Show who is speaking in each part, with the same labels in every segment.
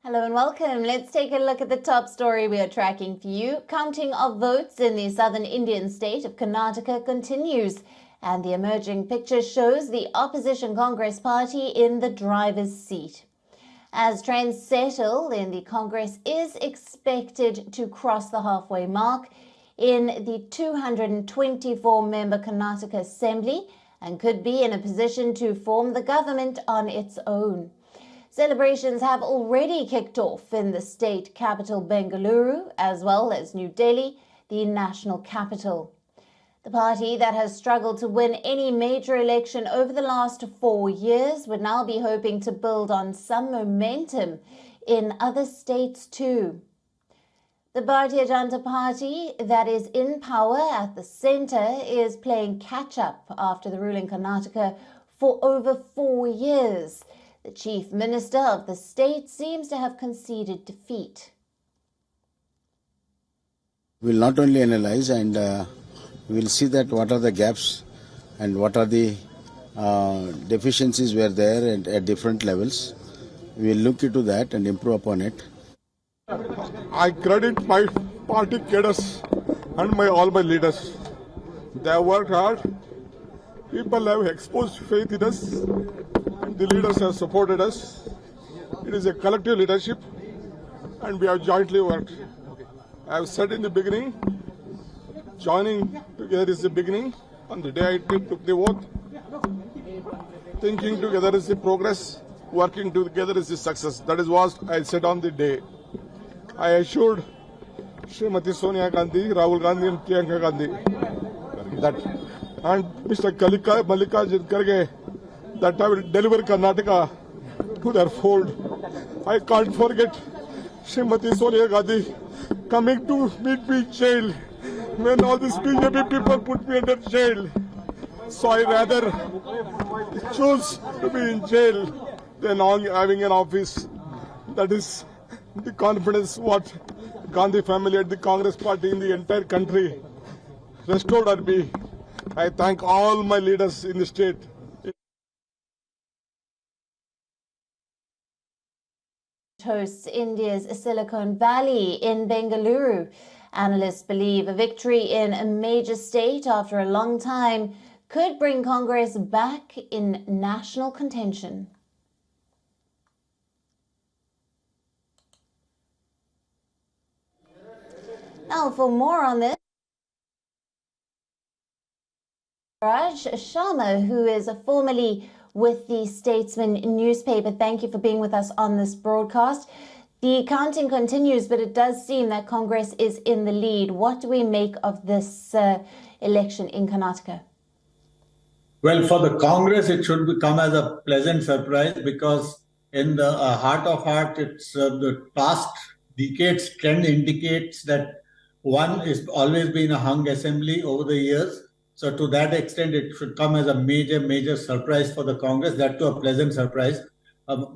Speaker 1: Hello and welcome. Let's take a look at the top story we are tracking for you. Counting of votes in the southern Indian state of Karnataka continues, and the emerging picture shows the opposition Congress party in the driver's seat. As trends settle in the Congress is expected to cross the halfway mark in the 224-member Karnataka Assembly and could be in a position to form the government on its own. Celebrations have already kicked off in the state capital Bengaluru as well as New Delhi, the national capital. The party that has struggled to win any major election over the last 4 years would now be hoping to build on some momentum in other states too. The Bharatiya Janata Party that is in power at the centre is playing catch-up after the ruling Karnataka for over 4 years. The chief minister of the state seems to have conceded defeat.
Speaker 2: We'll not only analyze and we'll see that what are the gaps and what are the deficiencies were there at different levels. We'll look into that and improve upon it.
Speaker 3: I credit my party cadres and all my leaders. They have worked hard. People have exposed faith in us. The leaders have supported us. It is a collective leadership and we have jointly worked. I have said in the beginning, joining together is the beginning. On the day I took the oath, thinking together is the progress, working together is the success. That is what I said on the day. I assured Srimati Sonia Gandhi, Rahul Gandhi and Priyanka Gandhi that, and Mr. Mallikarjun Kharge, that I will deliver Karnataka to their fold. I can't forget Srimati Sonia Gandhi coming to meet me in jail when all these BJP people put me under jail. So I rather choose to be in jail than having an office. That is the confidence what Gandhi family and the Congress party in the entire country restored on me. I thank all my leaders in the state.
Speaker 1: Hosts India's Silicon Valley in Bengaluru. Analysts believe a victory in a major state after a long time could bring Congress back in national contention. Now, for more on this, Basavaraj Bommai, who is formerly with the Statesman newspaper. Thank you for being with us on this broadcast. The counting continues, but it does seem that Congress is in the lead. What do we make of this election in Karnataka?
Speaker 4: Well, for the Congress, it should come as a pleasant surprise because in the heart of heart, it's the past decades trend indicates that one is always been a hung assembly over the years. So to that extent, it should come as a major surprise for the Congress, that to a pleasant surprise.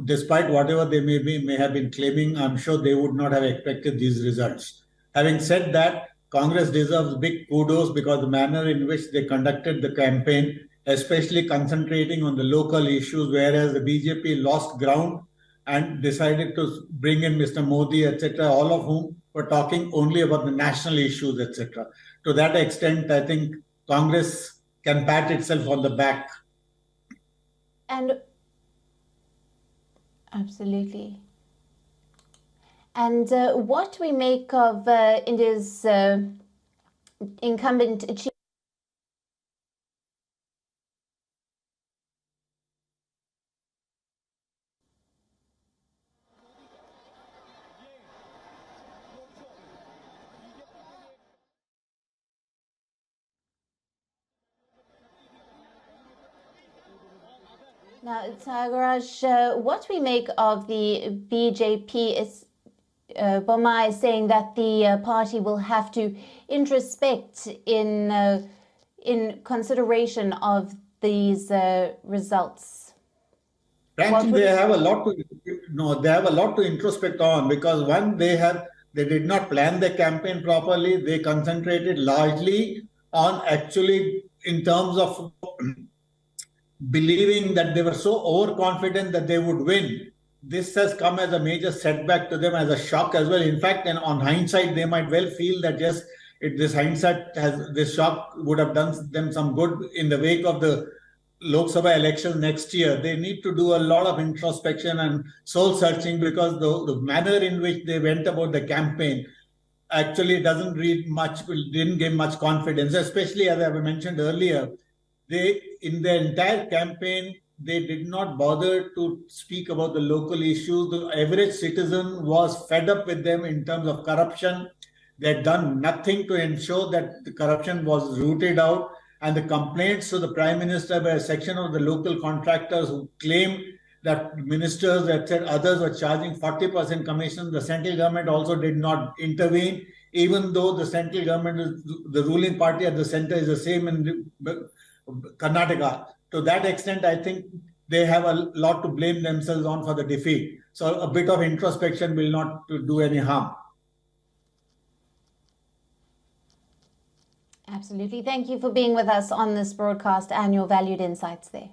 Speaker 4: Despite whatever they may have been claiming, I'm sure they would not have expected these results. Having said that, Congress deserves big kudos because the manner in which they conducted the campaign, especially concentrating on the local issues, whereas the BJP lost ground and decided to bring in Mr. Modi, etc., all of whom were talking only about the national issues, etc. To that extent, I think Congress can pat itself on the back.
Speaker 1: And absolutely. And what we make of India's incumbent chief. Now, Basavaraj, what we make of the BJP is Bommai saying that the party will have to introspect in consideration of these results.
Speaker 4: Frankly, they have a lot to introspect on because one, they did not plan the campaign properly. They concentrated largely on actually in terms of believing that they were so overconfident that they would win this has come as a major setback to them, as a shock as well. In fact, and on hindsight, they might well feel that this shock would have done them some good in the wake of the Lok Sabha election next year. They need to do a lot of introspection and soul searching, because the manner in which they went about the campaign actually didn't give much confidence, especially as I mentioned earlier. In their entire campaign, they did not bother to speak about the local issues. The average citizen was fed up with them in terms of corruption. They had done nothing to ensure that the corruption was rooted out. And the complaints to the Prime Minister by a section of the local contractors who claimed that ministers, etc., others were charging 40% commission. The central government also did not intervene, even though the central government, the ruling party at the center, is the same in Karnataka. To that extent, I think they have a lot to blame themselves on for the defeat. So a bit of introspection will not do any harm.
Speaker 1: Absolutely. Thank you for being with us on this broadcast and your valued insights there.